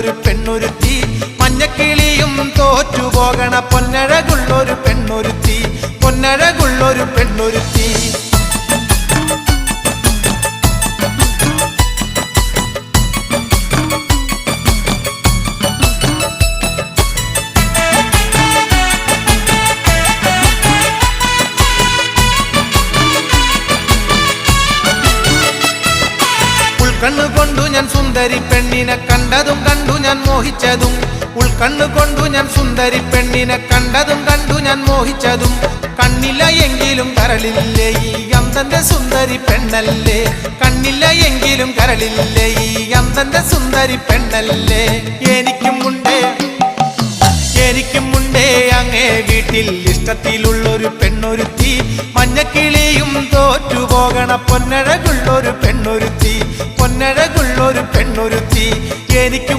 മഞ്ഞക്കിളിയുള്ളൊരു പെണ്ണൊരുത്തി, മഞ്ഞക്കിളിയും തോറ്റുപോകണ പൊന്നഴകുള്ളൊരു പെണ്ണൊരുത്തി, പൊന്നഴകുള്ളൊരു പെണ്ണൊരുത്തി. ഉൾക്കണ്ണുകൊണ്ടു ഞാൻ സുന്ദരി പെണ്ണിനെ കണ്ടതും കണ്ടു ഞാൻ മോഹിച്ചതും, ഉൾക്കണ്ണുകൊണ്ടു ഞാൻ സുന്ദരി പെണ്ണിനെ കണ്ടതും കണ്ടു ഞാൻ മോഹിച്ചതും. കണ്ണില്ല എങ്കിലും കരളില്ലേ ഈ അന്തന്റെ സുന്ദരി പെണ്ണല്ലേ, കണ്ണില്ല എങ്കിലും കരളില്ലേ ഈ അന്തന്റെ സുന്ദരി പെണ്ണല്ലേ. എനിക്കും മുണ്ടേ അങ്ങേ വീട്ടിൽ ഇഷ്ടത്തിലുള്ളൊരു പെണ്ണൊരുത്തി, മഞ്ഞക്കിളിയും തോറ്റുപോകണ പൊന്നഴകുള്ളൊരു പെണ്ണൊരുത്തി, പൊന്നഴകുള്ളൊരു പെണ്ണൊരുത്തി. എനിക്കും